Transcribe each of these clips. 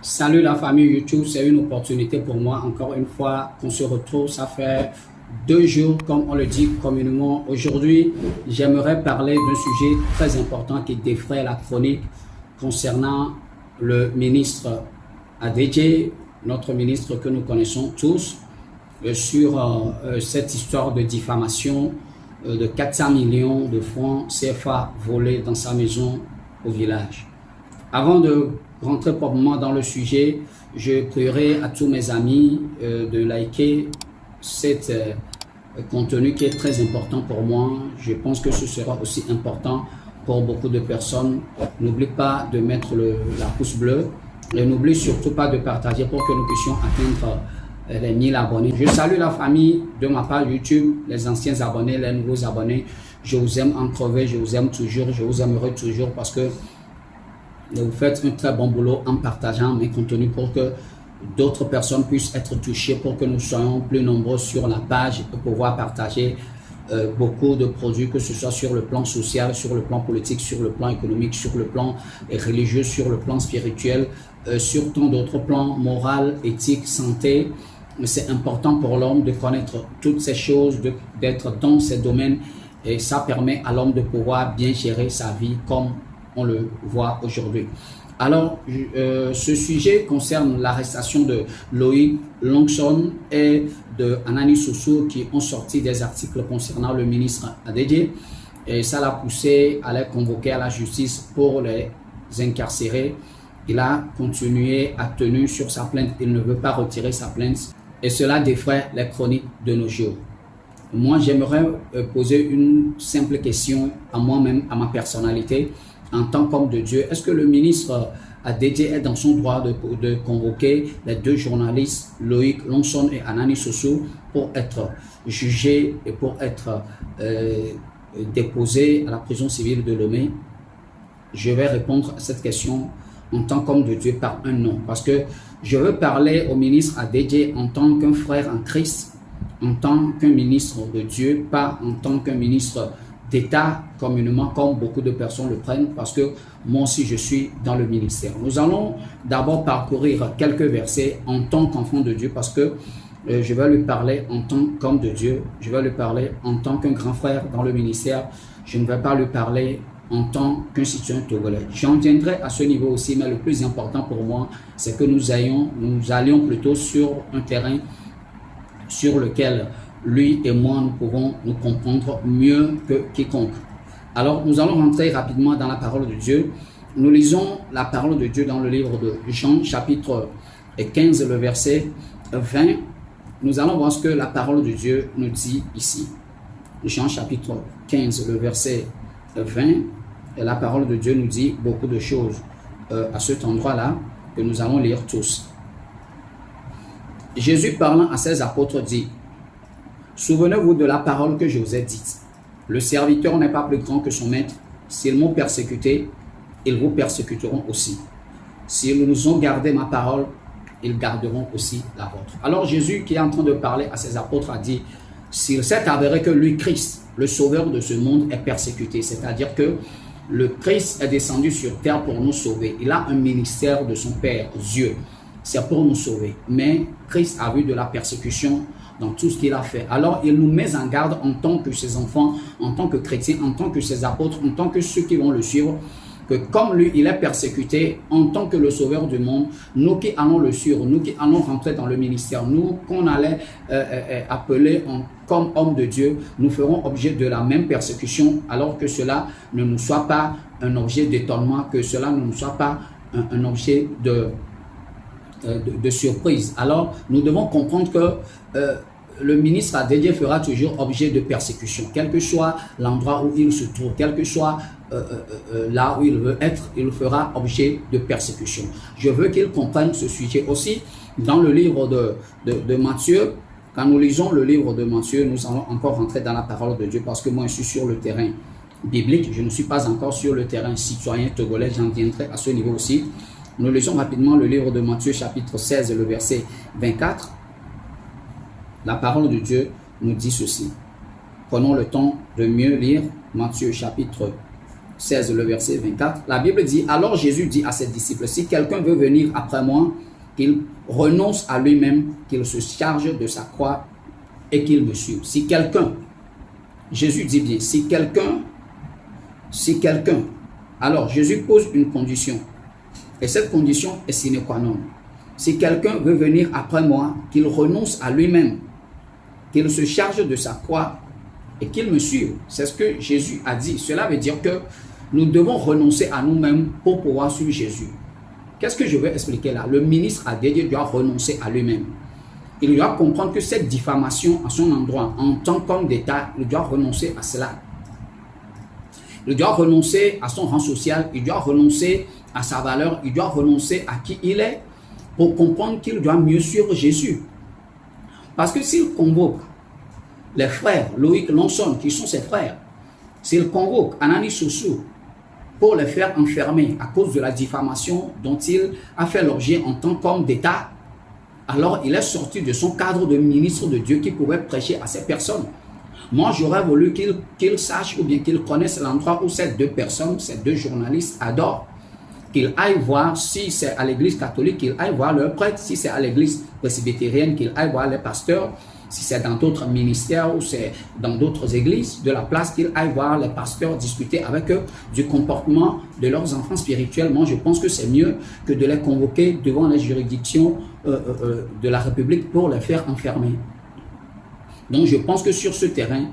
Salut la famille YouTube, c'est une opportunité pour moi encore une fois qu'on se retrouve. Ça fait 2 jours, comme on le dit communément. Aujourd'hui, j'aimerais parler d'un sujet très important qui défraie la chronique concernant le ministre Adedje, notre ministre que nous connaissons tous, sur cette histoire de diffamation de 400 millions de francs CFA volés dans sa maison au village. Avant de rentrer proprement dans le sujet, je prierai à tous mes amis de liker cet contenu qui est très important pour moi. Je pense que ce sera aussi important pour beaucoup de personnes. N'oublie pas de mettre la pouce bleue et n'oublie surtout pas de partager pour que nous puissions atteindre les 1000 abonnés. Je salue la famille de ma page YouTube, les anciens abonnés, les nouveaux abonnés. Je vous aime en crever, je vous aime toujours, je vous aimerai toujours parce que vous faites un très bon boulot en partageant mes contenus pour que d'autres personnes puissent être touchées, pour que nous soyons plus nombreux sur la page et pouvoir partager beaucoup de produits, que ce soit sur le plan social, sur le plan politique, sur le plan économique, sur le plan religieux, sur le plan spirituel, sur tant d'autres plans, moral, éthique, santé. C'est important pour l'homme de connaître toutes ces choses, d'être dans ces domaines, et ça permet à l'homme de pouvoir bien gérer sa vie comme on le voit aujourd'hui. Alors, ce sujet concerne l'arrestation de Loïc Longson et de Anani Sossou qui ont sorti des articles concernant le ministre Adedje, et ça l'a poussé à les convoquer à la justice pour les incarcérer. Il a continué à tenir sur sa plainte, il ne veut pas retirer sa plainte et cela défraie les chroniques de nos jours. Moi, j'aimerais poser une simple question à moi-même, à ma personnalité. En tant qu'homme de Dieu, est-ce que le ministre Adedje est dans son droit de convoquer les deux journalistes, Loïc Longson et Anani Sossou, pour être jugés et pour être déposés à la prison civile de Lomé? Je vais répondre à cette question en tant qu'homme de Dieu par un non, parce que je veux parler au ministre Adedje en tant qu'un frère en Christ, en tant qu'un ministre de Dieu, pas en tant qu'un ministre d'État communément, comme beaucoup de personnes le prennent, parce que moi aussi je suis dans le ministère. Nous allons d'abord parcourir quelques versets en tant qu'enfant de Dieu, parce que je vais lui parler en tant qu'homme de Dieu, je vais lui parler en tant qu'un grand frère dans le ministère, je ne vais pas lui parler en tant qu'un citoyen togolais. J'en viendrai à ce niveau aussi, mais le plus important pour moi, c'est que nous allions plutôt sur un terrain sur lequel lui et moi, nous pouvons nous comprendre mieux que quiconque. Alors, nous allons rentrer rapidement dans la parole de Dieu. Nous lisons la parole de Dieu dans le livre de Jean, chapitre 15, le verset 20. Nous allons voir ce que la parole de Dieu nous dit ici. Jean, chapitre 15, le verset 20. Et la parole de Dieu nous dit beaucoup de choses à cet endroit-là que nous allons lire tous. Jésus parlant à ses apôtres dit: souvenez-vous de la parole que je vous ai dite. Le serviteur n'est pas plus grand que son maître. S'ils m'ont persécuté, ils vous persécuteront aussi. S'ils nous ont gardé ma parole, ils garderont aussi la vôtre. Alors Jésus, qui est en train de parler à ses apôtres, a dit: s'il s'est avéré que lui, Christ, le sauveur de ce monde, est persécuté, c'est-à-dire que le Christ est descendu sur terre pour nous sauver. Il a un ministère de son Père, Dieu. C'est pour nous sauver. Mais Christ a vu de la persécution dans tout ce qu'il a fait. Alors, il nous met en garde en tant que ses enfants, en tant que chrétiens, en tant que ses apôtres, en tant que ceux qui vont le suivre, que comme lui, il est persécuté en tant que le sauveur du monde, nous qui allons le suivre, nous qui allons rentrer dans le ministère, nous qu'on allait appeler comme hommes de Dieu, nous ferons objet de la même persécution, alors que cela ne nous soit pas un objet d'étonnement, que cela ne nous soit pas un objet de surprise. Alors, nous devons comprendre que le ministre Adedje fera toujours objet de persécution, quel que soit l'endroit où il se trouve, quel que soit là où il veut être, il fera objet de persécution. Je veux qu'il comprenne ce sujet aussi. Dans le livre de Matthieu, quand nous lisons le livre de Matthieu, nous allons encore rentrer dans la parole de Dieu, parce que moi je suis sur le terrain biblique, je ne suis pas encore sur le terrain citoyen togolais, j'en viendrai à ce niveau aussi. Nous lisons rapidement le livre de Matthieu chapitre 16, le verset 24. La parole de Dieu nous dit ceci. Prenons le temps de mieux lire Matthieu chapitre 16, le verset 24, la Bible dit, alors Jésus dit à ses disciples, si quelqu'un veut venir après moi, qu'il renonce à lui-même, qu'il se charge de sa croix et qu'il me suive. Si quelqu'un, Jésus dit bien, si quelqu'un, alors Jésus pose une condition, et cette condition est sine qua non. Si quelqu'un veut venir après moi, qu'il renonce à lui-même, qu'il se charge de sa croix et qu'il me suive. C'est ce que Jésus a dit. Cela veut dire que nous devons renoncer à nous-mêmes pour pouvoir suivre Jésus. Qu'est-ce que je veux expliquer là? Le ministre a dédié doit renoncer à lui-même. Il doit comprendre que cette diffamation à son endroit, en tant qu'homme d'État, il doit renoncer à cela. Il doit renoncer à son rang social, il doit renoncer à sa valeur, il doit renoncer à qui il est pour comprendre qu'il doit mieux suivre Jésus. Parce que s'il convoque les frères Loïc Lonson, qui sont ses frères, s'il convoque Anani Soussou pour les faire enfermer à cause de la diffamation dont il a fait l'objet en tant qu'homme d'État, alors il est sorti de son cadre de ministre de Dieu qui pouvait prêcher à ces personnes. Moi, j'aurais voulu qu'il sache ou bien qu'il connaisse l'endroit où ces deux personnes, ces deux journalistes adorent, qu'il aille voir, si c'est à l'église catholique, qu'il aille voir leur prêtre, si c'est à l'église presbytérienne, qu'il aille voir les pasteurs, si c'est dans d'autres ministères ou c'est dans d'autres églises de la place, qu'ils aillent voir les pasteurs discuter avec eux du comportement de leurs enfants spirituels. Moi, je pense que c'est mieux que de les convoquer devant les juridictions de la République pour les faire enfermer. Donc, je pense que sur ce terrain,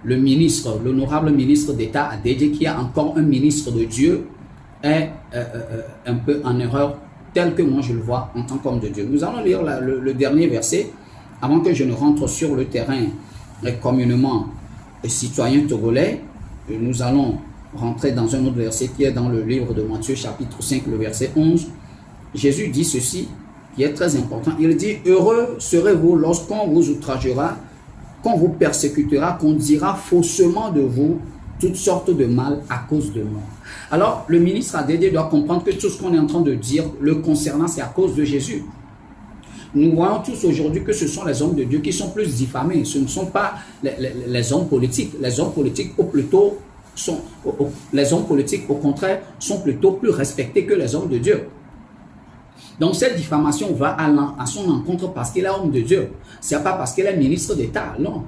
le ministre, l'honorable ministre d'État a dédié qu'il y a encore un ministre de Dieu est un peu en erreur, tel que moi je le vois en tant qu'homme de Dieu. Nous allons lire le dernier verset, avant que je ne rentre sur le terrain communément citoyen togolais. Nous allons rentrer dans un autre verset qui est dans le livre de Matthieu chapitre 5, le verset 11. Jésus dit ceci, qui est très important. Il dit, heureux serez-vous lorsqu'on vous outragera, qu'on vous persécutera, qu'on dira faussement de vous toutes sortes de mal à cause de moi. Alors, le ministre Adédé doit comprendre que tout ce qu'on est en train de dire le concernant, c'est à cause de Jésus. Nous voyons tous aujourd'hui que ce sont les hommes de Dieu qui sont plus diffamés. Ce ne sont pas les hommes politiques. Les hommes politiques, les hommes politiques, au contraire, sont plutôt plus respectés que les hommes de Dieu. Donc, cette diffamation va à son encontre parce qu'il est homme de Dieu. Ce n'est pas parce qu'il est ministre d'État, non.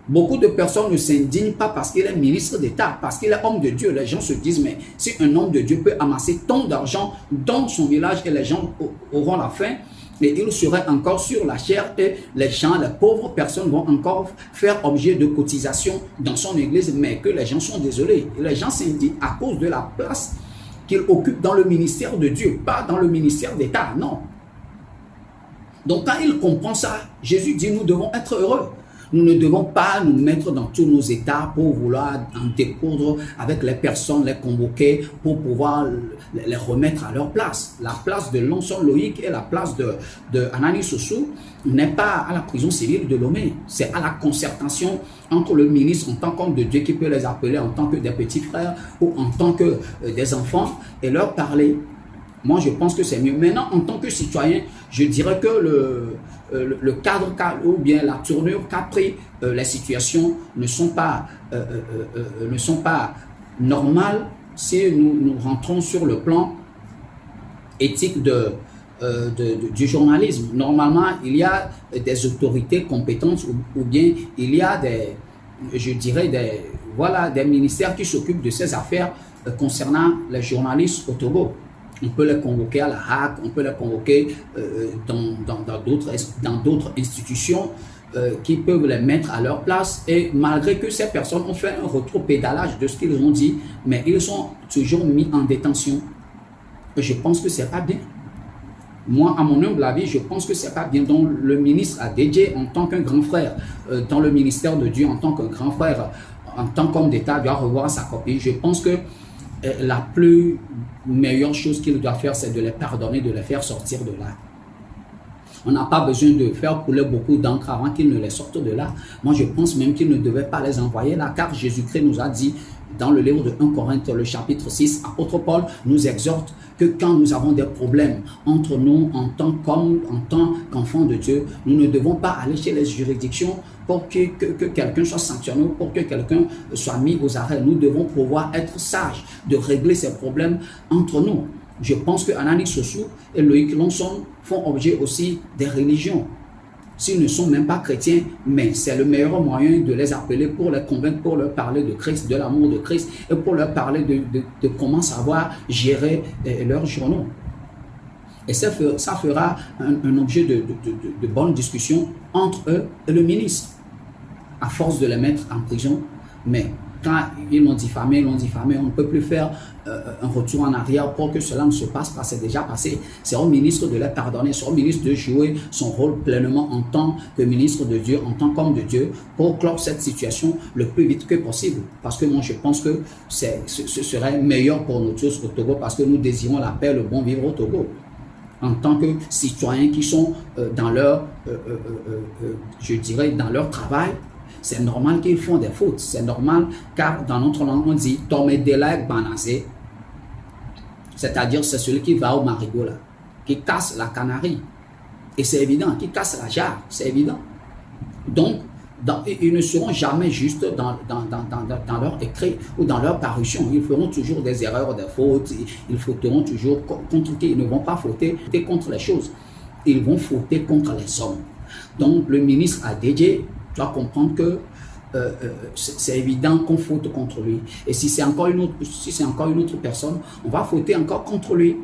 Beaucoup de personnes ne s'indignent pas parce qu'il est ministre d'État, parce qu'il est homme de Dieu. Les gens se disent, mais si un homme de Dieu peut amasser tant d'argent dans son village et les gens auront la faim, et il serait encore sur la chair et les gens, les pauvres personnes vont encore faire objet de cotisation dans son église, mais que les gens sont désolés. Et les gens s'indignent à cause de la place qu'il occupe dans le ministère de Dieu, pas dans le ministère d'État, non. Donc quand il comprend ça, Jésus dit, nous devons être heureux. Nous ne devons pas nous mettre dans tous nos états pour vouloir en découdre avec les personnes, les convoquer pour pouvoir les remettre à leur place. La place de Lonson Loïc et la place de Anani Soussou n'est pas à la prison civile de Lomé. C'est à la concertation entre le ministre en tant qu'homme de Dieu qui peut les appeler en tant que des petits frères ou en tant que des enfants et leur parler. Moi, je pense que c'est mieux. Maintenant, en tant que citoyen, je dirais que le cadre ou bien la tournure qu'a pris les situations ne sont pas normales si nous rentrons sur le plan éthique du journalisme. Normalement, il y a des autorités compétentes ou bien il y a des ministères qui s'occupent de ces affaires concernant les journalistes au Togo. On peut les convoquer à la HAC, on peut les convoquer dans d'autres institutions qui peuvent les mettre à leur place. Et malgré que ces personnes ont fait un rétropédalage de ce qu'ils ont dit, mais ils sont toujours mis en détention. Et je pense que ce n'est pas bien. Moi, à mon humble avis, je pense que ce n'est pas bien. Donc, le ministre a dédié en tant qu'un grand frère dans le ministère de Dieu, en tant qu'un grand frère, en tant qu'homme d'État, doit revoir sa copie. Je pense que la plus meilleure chose qu'il doit faire, c'est de les pardonner, de les faire sortir de là. On n'a pas besoin de faire couler beaucoup d'encre avant qu'ils ne les sortent de là. Moi, je pense même qu'ils ne devaient pas les envoyer là, car Jésus-Christ nous a dit dans le livre de 1 Corinthe, le chapitre 6, apôtre Paul nous exhorte que quand nous avons des problèmes entre nous en tant qu'hommes, en tant qu'enfants de Dieu, nous ne devons pas aller chez les juridictions pour que quelqu'un soit sanctionné, pour que quelqu'un soit mis aux arrêts. Nous devons pouvoir être sages de régler ces problèmes entre nous. Je pense que Anani Sossou et Loïc Lonson font objet aussi des religions. S'ils ne sont même pas chrétiens, mais c'est le meilleur moyen de les appeler pour les convaincre, pour leur parler de Christ, de l'amour de Christ, et pour leur parler de comment savoir gérer leurs journaux. Et ça fera un objet de bonne discussion entre eux et le ministre, à force de les mettre en prison. Mais quand ils l'ont diffamé, on ne peut plus faire un retour en arrière pour que cela ne se passe pas. C'est déjà passé. C'est au ministre de les pardonner, c'est au ministre de jouer son rôle pleinement en tant que ministre de Dieu, en tant qu'homme de Dieu, pour clore cette situation le plus vite que possible. Parce que moi, je pense que ce serait meilleur pour nous tous au Togo, parce que nous désirons la paix, le bon vivre au Togo. En tant que citoyens qui sont dans leur, je dirais, dans leur travail, c'est normal qu'ils font des fautes. C'est normal, car dans notre langue, on dit « Tomedela banazé », c'est-à-dire c'est celui qui va au marigot, là, qui casse la canarie. Et c'est évident, qui casse la jarre, c'est évident. Donc, ils ne seront jamais justes dans leur écrit ou dans leur parution. Ils feront toujours des erreurs, des fautes. Ils fauteront toujours contre qui? Ils ne vont pas fauter contre les choses. Ils vont fauter contre les hommes. Donc, le ministre Adedje doit comprendre que c'est évident qu'on faute contre lui. Et si c'est encore une autre personne, on va fauter encore contre lui.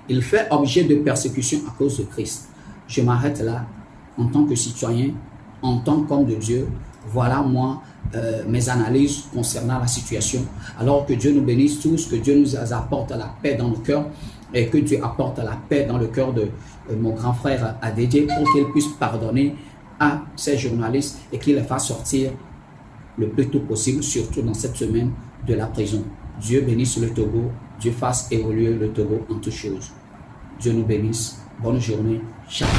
Il fait objet de persécution à cause de Christ. Je m'arrête là. En tant que citoyen, en tant qu'homme de Dieu, voilà moi mes analyses concernant la situation. Alors que Dieu nous bénisse tous, que Dieu nous apporte la paix dans nos cœurs et que Dieu apporte la paix dans le cœur de mon grand frère Adedje pour qu'il puisse pardonner à ces journalistes et qu'il les fasse sortir le plus tôt possible, surtout dans cette semaine de la prison. Dieu bénisse le Togo, Dieu fasse évoluer le Togo en toutes choses. Dieu nous bénisse. Bonne journée. Ciao.